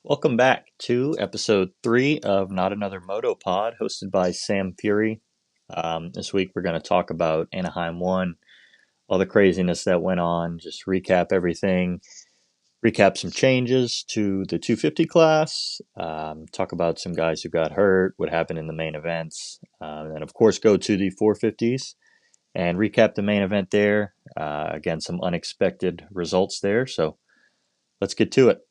Welcome back to episode 3 of Not Another Moto Pod, hosted by Sam Fury. This week we're going to talk about Anaheim 1, all the craziness that went on, just recap everything, recap some changes to the 250 class, talk about some guys who got hurt, what happened in the main events, and then, of course, go to the 450s and recap the main event there. Again, some unexpected results there, so let's get to it.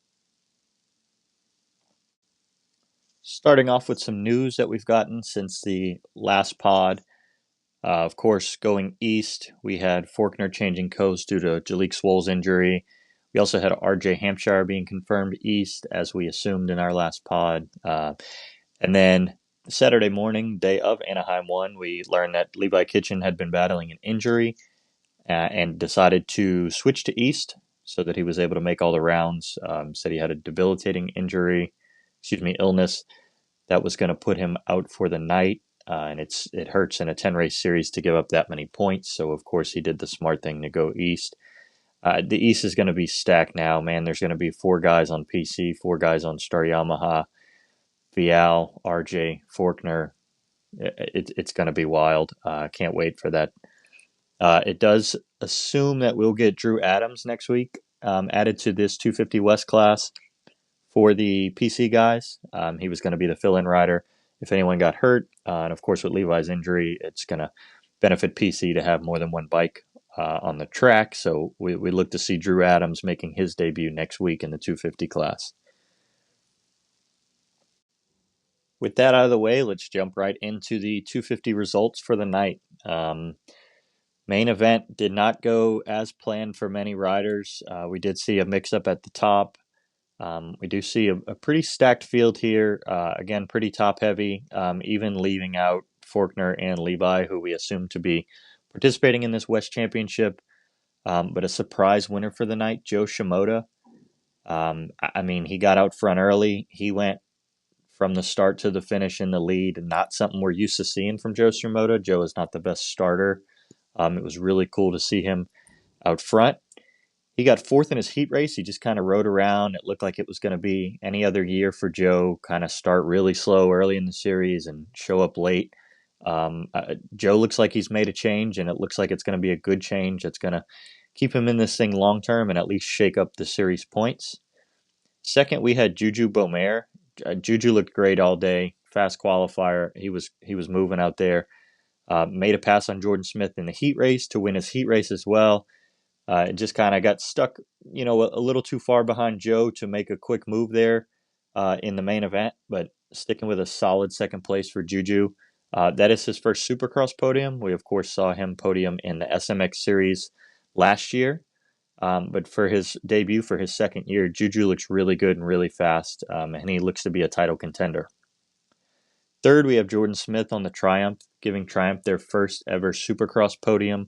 Starting off with some news that we've gotten since the last pod. Of course, going east, we had Forkner changing coast due to Jalik Swoll's injury. We also had RJ Hampshire being confirmed east, as we assumed in our last pod. And then Saturday morning, day of Anaheim 1, we learned that Levi Kitchen had been battling an injury and decided to switch to east so that he was able to make all the rounds. Said he had a debilitating illness that was going to put him out for the night. And it hurts in a 10-race series to give up that many points. So, of course, he did the smart thing to go east. The east is going to be stacked now, man. There's going to be 4 guys on PC, 4 guys on Star Yamaha, Vial, RJ, Forkner. It's going to be wild. Can't wait for that. It does assume that we'll get Drew Adams next week added to this 250 West class for the PC guys. He was going to be the fill-in rider if anyone got hurt. And of course, with Levi's injury, it's going to benefit PC to have more than one bike on the track. So we look to see Drew Adams making his debut next week in the 250 class. With that out of the way, let's jump right into the 250 results for the night. Main event did not go as planned for many riders. We did see a mix-up at the top. We do see a pretty stacked field here. Again, pretty top-heavy, even leaving out Forkner and Levi, who we assume to be participating in this West Championship. But a surprise winner for the night, Joe Shimoda. He got out front early. He went from the start to the finish in the lead, and not something we're used to seeing from Joe Shimoda. Joe is not the best starter. It was really cool to see him out front. He got 4th in his heat race. He just kind of rode around. It looked like it was going to be any other year for Joe, kind of start really slow early in the series and show up late. Joe looks like he's made a change, and it looks like it's going to be a good change. It's going to keep him in this thing long term and at least shake up the series points. Second, we had Juju Beaumer. Juju looked great all day. Fast qualifier. He was moving out there. Made a pass on Jordan Smith in the heat race to win his heat race as well. It just kind of got stuck, a little too far behind Joe to make a quick move there in the main event, but sticking with a solid second place for Juju. That is his first Supercross podium. We, of course, saw him podium in the SMX series last year. But for his debut, for his second year, Juju looks really good and really fast, and he looks to be a title contender. Third, we have Jordan Smith on the Triumph, giving Triumph their first ever Supercross podium.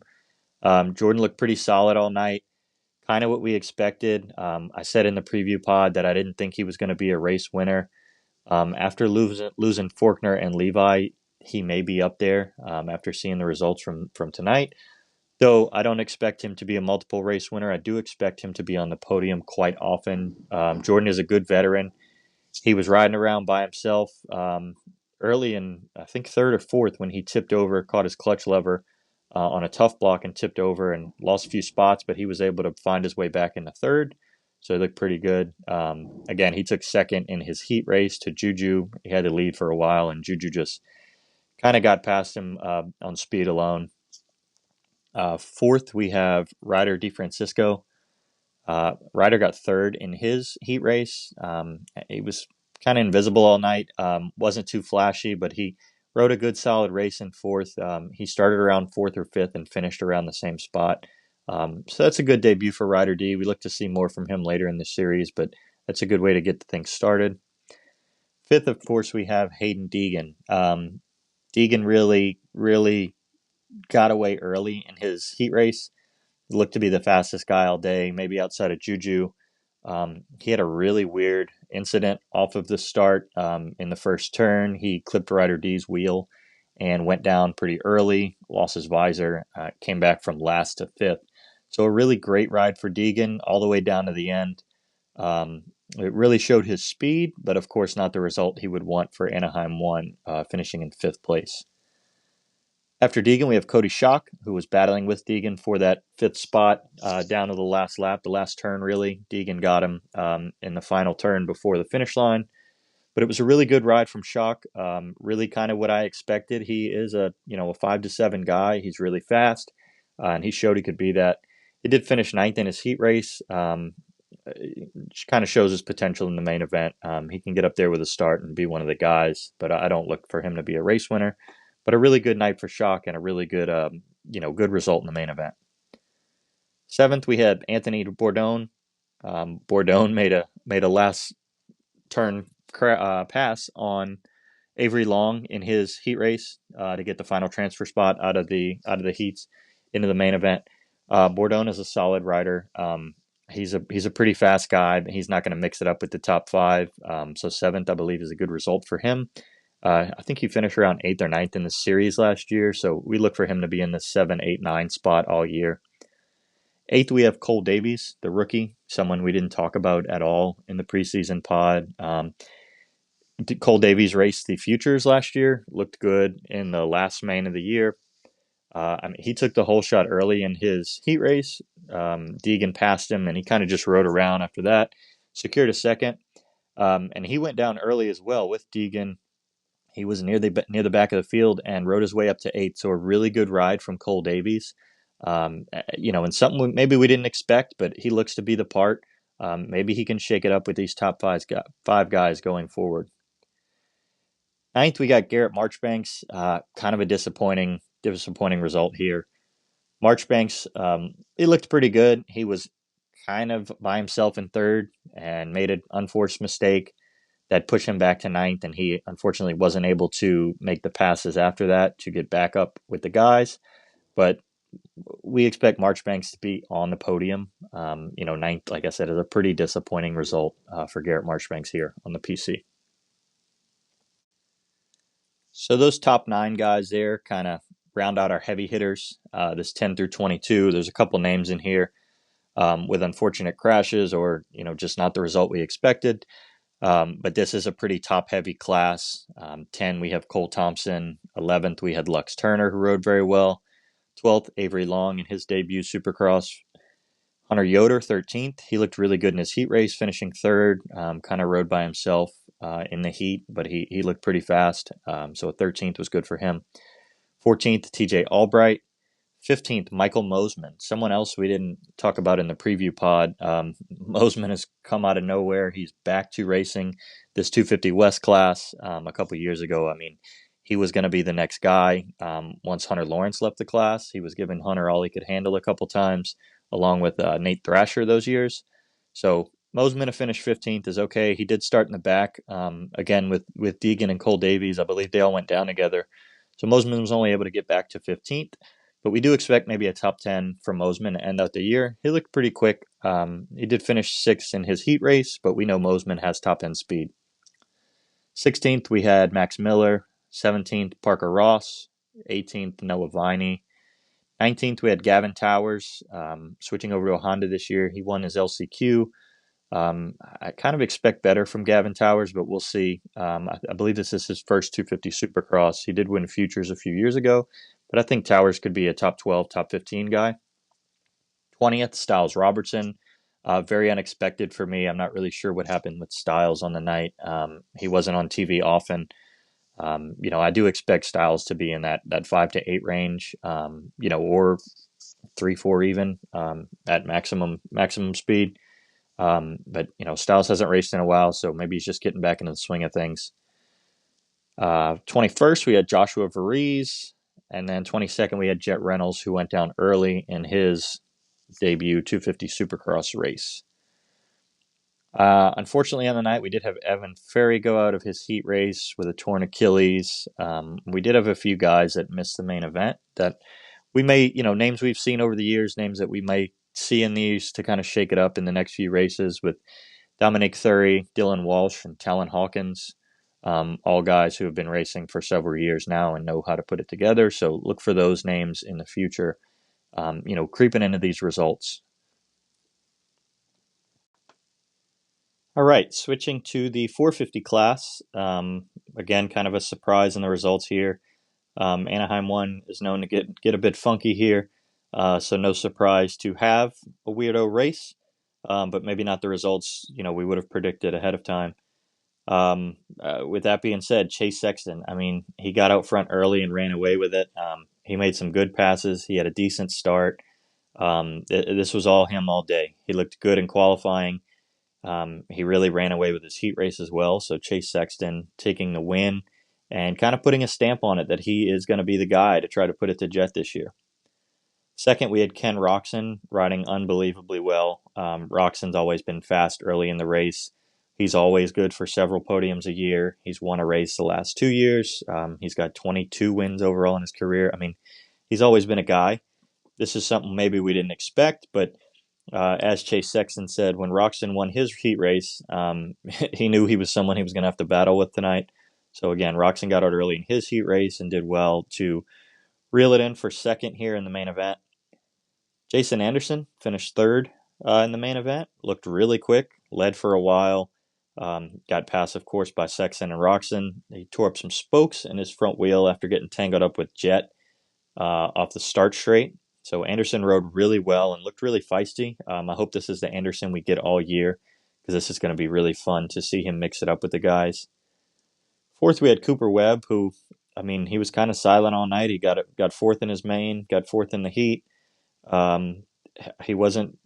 Jordan looked pretty solid all night, kind of what we expected. I said in the preview pod that I didn't think he was going to be a race winner. After losing Forkner and Levi, he may be up there after seeing the results from tonight. Though I don't expect him to be a multiple race winner, I do expect him to be on the podium quite often. Jordan is a good veteran. He was riding around by himself early in, I think, 3rd or 4th when he tipped over, caught his clutch lever on a tough block and tipped over and lost a few spots, but he was able to find his way back in the 3rd, so he looked pretty good. Again, he took 2nd in his heat race to Juju. He had the lead for a while, and Juju just kind of got past him on speed alone. 4th, we have Ryder DeFrancisco. Ryder got 3rd in his heat race. He was kind of invisible all night. Wasn't too flashy, but he rode a good solid race in 4th. He started around 4th or 5th and finished around the same spot. So that's a good debut for Ryder D. We look to see more from him later in the series, but that's a good way to get the thing started. 5th, of course, we have Hayden Deegan. Deegan really got away early in his heat race. He looked to be the fastest guy all day, maybe outside of Juju. He had a really weird incident off of the start in the first turn. He clipped Ryder D's wheel and went down pretty early, lost his visor, came back from last to 5th. So a really great ride for Deegan all the way down to the end. It really showed his speed, but of course not the result he would want for Anaheim 1, finishing in 5th place. After Deegan, we have Cody Schock, who was battling with Deegan for that 5th spot down to the last lap, the last turn, really. Deegan got him in the final turn before the finish line. But it was a really good ride from Schock. Really kind of what I expected. He is a 5 to 7 guy. He's really fast, and he showed he could be that. He did finish 9th in his heat race. Which kind of shows his potential in the main event. He can get up there with a start and be one of the guys, but I don't look for him to be a race winner. But a really good night for Schock and a really good, good result in the main event. 7th, we had Anthony Bourdon. Bourdon made a last turn pass on Avery Long in his heat race to get the final transfer spot out of the heats into the main event. Bourdon is a solid rider. He's a pretty fast guy, but he's not going to mix it up with the top 5. So 7th, I believe, is a good result for him. I think he finished around 8th or 9th in the series last year, so we look for him to be in the 7, 8, 9 spot all year. 8th, we have Cole Davies, the rookie, someone we didn't talk about at all in the preseason pod. Cole Davies raced the Futures last year, looked good in the last main of the year. He took the whole shot early in his heat race. Deegan passed him, and he kind of just rode around after that, secured a 2nd, and he went down early as well with Deegan. He was near the back of the field and rode his way up to 8th. So a really good ride from Cole Davies. And something maybe we didn't expect, but he looks to be the part. Maybe he can shake it up with these top 5 guys going forward. 9th, we got Garrett Marchbanks. Kind of a disappointing result here. Marchbanks, he looked pretty good. He was kind of by himself in 3rd and made an unforced mistake that pushed him back to 9th, and he unfortunately wasn't able to make the passes after that to get back up with the guys. But we expect Marchbanks to be on the podium. 9th, like I said, is a pretty disappointing result for Garrett Marchbanks here on the PC. So those top 9 guys there kind of round out our heavy hitters. This 10 through 22, there's a couple names in here with unfortunate crashes or, just not the result we expected. But this is a pretty top-heavy class. 10, we have Cole Thompson. 11th, we had Lux Turner, who rode very well. 12th, Avery Long in his debut Supercross. Hunter Yoder, 13th. He looked really good in his heat race, finishing 3rd. Kind of rode by himself in the heat, but he looked pretty fast. So a 13th was good for him. 14th, TJ Albright. 15th, Michael Mosman, someone else we didn't talk about in the preview pod. Mosman has come out of nowhere. He's back to racing this 250 West class a couple years ago. He was going to be the next guy. Once Hunter Lawrence left the class, he was giving Hunter all he could handle a couple times, along with Nate Thrasher those years. So Mosman to finish 15th is okay. He did start in the back, again, with Deegan and Cole Davies. I believe they all went down together. So Mosman was only able to get back to 15th. But we do expect maybe a top 10 from Mosman to end out the year. He looked pretty quick. He did finish 6th in his heat race, but we know Mosman has top-end speed. 16th, we had Max Miller. 17th, Parker Ross. 18th, Noah Viney. 19th, we had Gavin Towers, switching over to a Honda this year. He won his LCQ. I kind of expect better from Gavin Towers, but we'll see. I believe this is his first 250 Supercross. He did win Futures a few years ago, but I think Towers could be a top 12, top 15 guy. 20th, Styles Robertson. Very unexpected for me. I'm not really sure what happened with Styles on the night. He wasn't on TV often. I do expect Styles to be in that 5 to 8 range, or 3, 4 even at maximum speed. But Styles hasn't raced in a while, so maybe he's just getting back into the swing of things. 21st, we had Joshua Varese, and then 22nd, we had Jet Reynolds, who went down early in his debut 250 Supercross race. Unfortunately, on the night, we did have Evan Ferry go out of his heat race with a torn Achilles. We did have a few guys that missed the main event that we may, names we've seen over the years, names that we may see in these to kind of shake it up in the next few races with Dominic Thury, Dylan Walsh, and Talon Hawkins, all guys who have been racing for several years now and know how to put it together. So look for those names in the future, creeping into these results. All right, switching to the 450 class. Again, kind of a surprise in the results here. Anaheim 1 is known to get a bit funky here, so no surprise to have a weirdo race, but maybe not the results we would have predicted ahead of time. With that being said, Chase Sexton, I mean, he got out front early and ran away with it. He made some good passes. He had a decent start. This was all him all day. He looked good in qualifying. He really ran away with his heat race as well. So Chase Sexton taking the win and kind of putting a stamp on it that he is going to be the guy to try to put it to Jet this year. Second, we had Ken Roczen riding unbelievably well. Roxon's always been fast early in the race. He's always good for several podiums a year. He's won a race the last 2 years. He's got 22 wins overall in his career. I mean, he's always been a guy. This is something maybe we didn't expect, but as Chase Sexton said, when Roczen won his heat race, he knew he was someone he was going to have to battle with tonight. So again, Roczen got out early in his heat race and did well to reel it in for second here in the main event. Jason Anderson finished third in the main event, looked really quick, led for a while, got passed, of course, by Sexton and Roczen. He tore up some spokes in his front wheel after getting tangled up with Jet off the start straight. So Anderson rode really well and looked really feisty. I hope this is the Anderson we get all year because this is going to be really fun to see him mix it up with the guys. Fourth, we had Cooper Webb, who, I mean, he was kind of silent all night. He got fourth in his main, got fourth in the heat. He wasn't,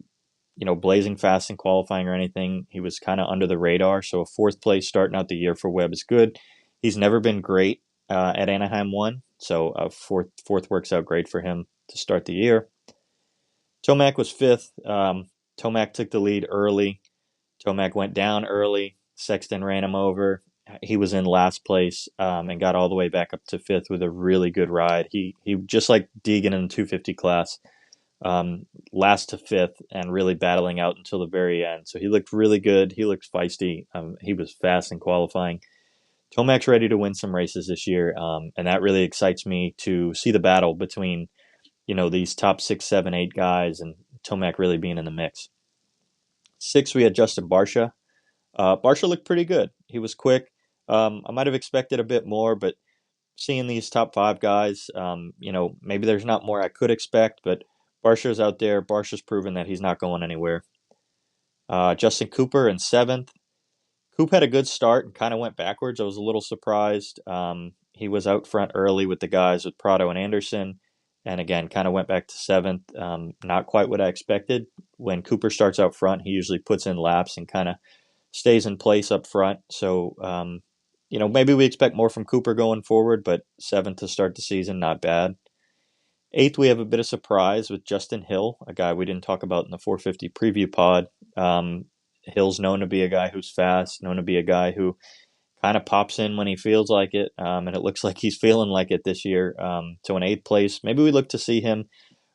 blazing fast in qualifying or anything. He was kind of under the radar. So a fourth place starting out the year for Webb is good. He's never been great at Anaheim 1, so fourth works out great for him to start the year. Tomac was fifth. Tomac took the lead early. Tomac went down early. Sexton ran him over. He was in last place and got all the way back up to fifth with a really good ride. He just like Deegan in the 250 class, last to fifth and really battling out until the very end. So he looked really good. He looked feisty. He was fast in qualifying. Tomac's ready to win some races this year, and that really excites me to see the battle between these top 6, 7, 8 guys and Tomac really being in the mix. Six, we had Justin Barcia. Barcia looked pretty good. He was quick. I might have expected a bit more, but seeing these top 5 guys, maybe there's not more I could expect, but Barcia's out there. Barcia's proven that he's not going anywhere. Justin Cooper in seventh. Coop had a good start and kind of went backwards. I was a little surprised. He was out front early with the guys with Prado and Anderson, and again, kind of went back to seventh. Not quite what I expected. When Cooper starts out front, he usually puts in laps and kind of stays in place up front. So, maybe we expect more from Cooper going forward, but seventh to start the season, not bad. Eighth, we have a bit of surprise with Justin Hill, a guy we didn't talk about in the 450 preview pod. Hill's known to be a guy who's fast, known to be a guy who kind of pops in when he feels like it, and it looks like he's feeling like it this year. So in 8th place, maybe we look to see him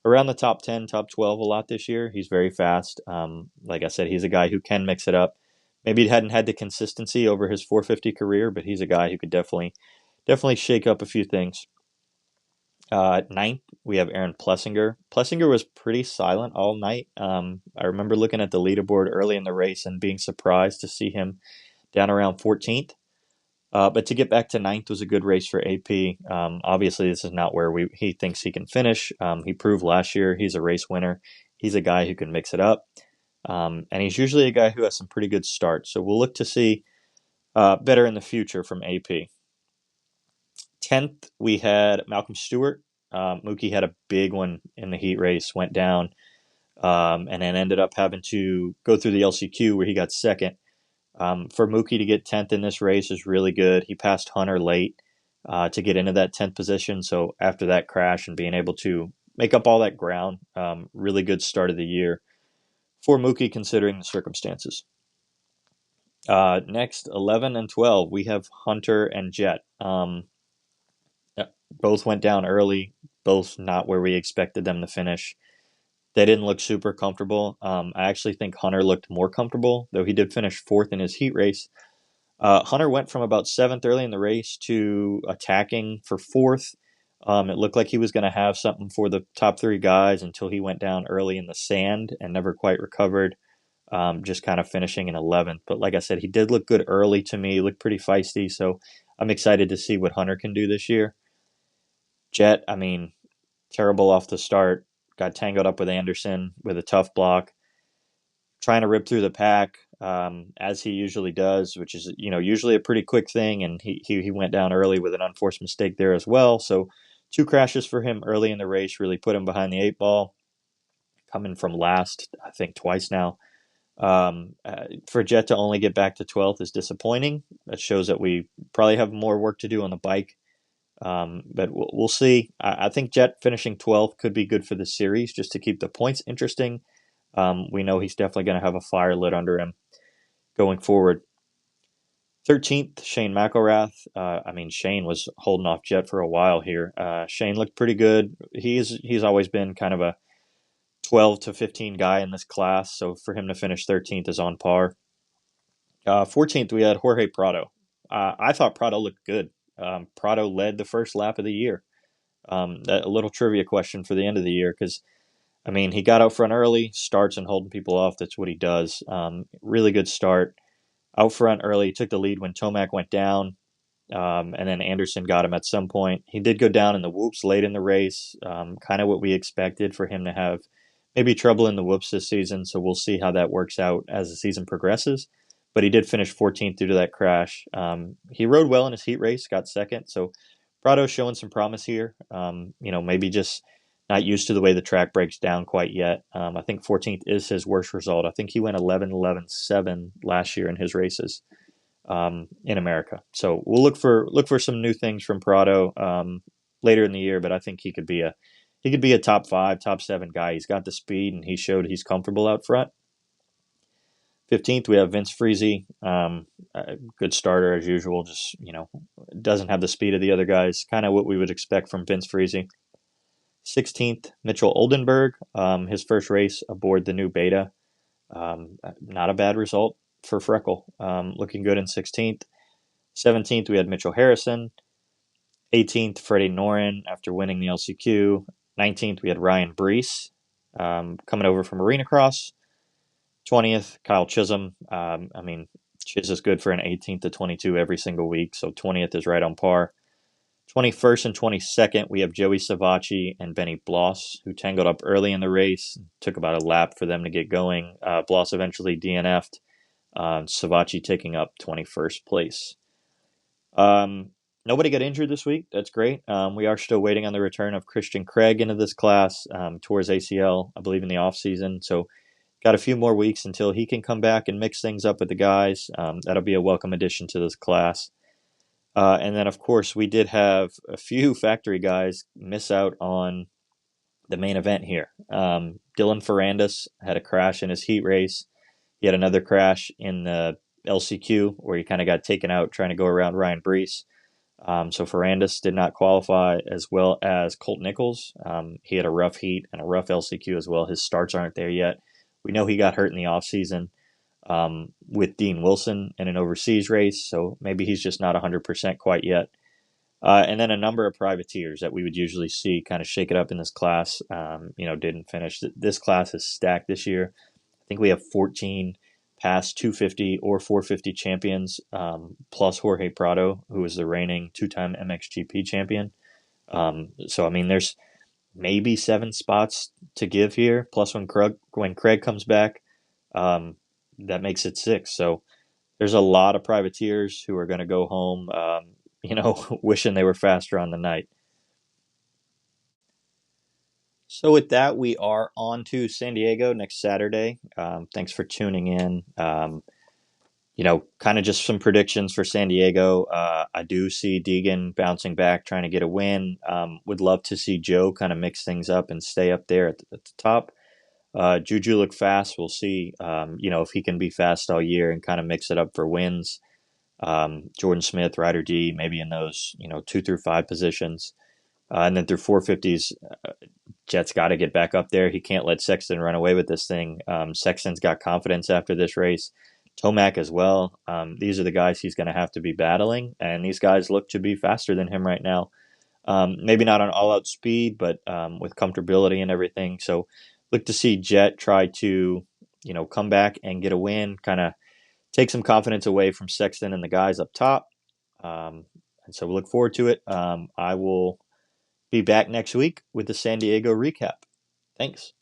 around the top 10, top 12 a lot this year. He's very fast. Like I said, he's a guy who can mix it up. Maybe he hadn't had the consistency over his 450 career, but he's a guy who could definitely shake up a few things. 9th, we have Aaron Plessinger. Plessinger was pretty silent all night. I remember looking at the leaderboard early in the race and being surprised to see him down around 14th. But to get back to 9th was a good race for AP. Obviously, this is not where he thinks he can finish. He proved last year he's a race winner. He's a guy who can mix it up. And he's usually a guy who has some pretty good starts. So we'll look to see better in the future from AP. 10th, we had Malcolm Stewart. Mookie had a big one in the heat race, went down, and then ended up having to go through the LCQ where he got second. For Mookie to get 10th in this race is really good. He passed Hunter late to get into that 10th position. So after that crash and being able to make up all that ground, really good start of the year for Mookie considering the circumstances. Next, 11 and 12, we have Hunter and Jet. Both went down early, both not where we expected them to finish. They didn't look super comfortable. I actually think Hunter looked more comfortable, though he did finish 4th in his heat race. Hunter went from about 7th early in the race to attacking for 4th. It looked like he was going to have something for the top 3 guys until he went down early in the sand and never quite recovered. just kind of finishing in 11th. But like I said, he did look good early to me. He looked pretty feisty, so I'm excited to see what Hunter can do this year. Jet, I mean, terrible off the start. Got tangled up with Anderson with a tough block, trying to rip through the pack as he usually does, which is usually a pretty quick thing. And he went down early with an unforced mistake there as well. So 2 crashes for him early in the race really put him behind the 8 ball, coming from last, I think twice now. For Jet to only get back to 12th is disappointing. That shows that we probably have more work to do on the bike. But we'll see. I think Jet finishing 12th could be good for the series just to keep the points interesting. We know he's definitely going to have a fire lit under him going forward. 13th, Shane McElrath. Shane was holding off Jet for a while here. Shane looked pretty good. He's always been kind of a 12 to 15 guy in this class, so for him to finish 13th is on par. 14th, we had Jorge Prado. I thought Prado looked good. Prado led the first lap of the year. A little trivia question for the end of the year, because he got out front early, starts and holding people off. That's what he does. Really good start. Out front early, took the lead when Tomac went down, and then Anderson got him at some point. He did go down in the whoops late in the race, kind of what we expected for him to have maybe trouble in the whoops this season, so we'll see how that works out as the season progresses. But he did finish 14th due to that crash. He rode well in his heat race, got second, so Prado's showing some promise here. Maybe just not used to the way the track breaks down quite yet. I think 14th is his worst result. I think he went 11-11-7 last year in his races in America. So we'll look for some new things from Prado later in the year. But I think he could be a top 5, top 7 guy. He's got the speed, and he showed he's comfortable out front. 15th, we have Vince Friese. A good starter as usual. Just doesn't have the speed of the other guys. Kind of what we would expect from Vince Friese. 16th, Mitchell Oldenburg, his first race aboard the new Beta. Not a bad result for Freckle. Looking good in 16th. 17th, we had Mitchell Harrison. 18th, Freddie Noren after winning the LCQ. 19th, we had Ryan Brees coming over from Arena Cross. 20th, Kyle Chisholm. Chiz is good for an 18th to 22 every single week, so 20th is right on par. 21st and 22nd, we have Joey Savacci and Benny Bloss, who tangled up early in the race. Took about a lap for them to get going. Bloss eventually DNF'd. Savacci taking up 21st place. Nobody got injured this week. That's great. We are still waiting on the return of Christian Craig into this class, towards ACL, I believe, in the offseason. So got a few more weeks until he can come back and mix things up with the guys. That'll be a welcome addition to this class. And then, of course, we did have a few factory guys miss out on the main event here. Dylan Ferrandis had a crash in his heat race. He had another crash in the LCQ where he kind of got taken out trying to go around Ryan Brees. So Ferrandis did not qualify, as well as Colt Nichols. He had a rough heat and a rough LCQ as well. His starts aren't there yet. We know he got hurt in the offseason with Dean Wilson in an overseas race, so maybe he's just not 100% quite yet. And then a number of privateers that we would usually see kind of shake it up in this class, didn't finish. This class is stacked this year. I think we have 14 past 250 or 450 champions, plus Jorge Prado, who is the reigning 2-time MXGP champion. There's maybe 7 spots to give here. Plus, when Craig comes back, that makes it 6. So there's a lot of privateers who are going to go home, wishing they were faster on the night. So with that, we are on to San Diego next Saturday. Thanks for tuning in. Kind of just some predictions for San Diego. I do see Deegan bouncing back, trying to get a win. Would love to see Joe kind of mix things up and stay up there at the top. Juju look fast. We'll see, if he can be fast all year and kind of mix it up for wins. Jordan Smith, Ryder D, maybe in those, 2 through 5 positions. And then through 450s, Jet's got to get back up there. He can't let Sexton run away with this thing. Sexton's got confidence after this race. Tomac as well. These are the guys he's going to have to be battling, and these guys look to be faster than him right now. Maybe not on all-out speed, but with comfortability and everything. So look to see Jet try to come back and get a win, kind of take some confidence away from Sexton and the guys up top. And so we look forward to it. I will be back next week with the San Diego recap. Thanks.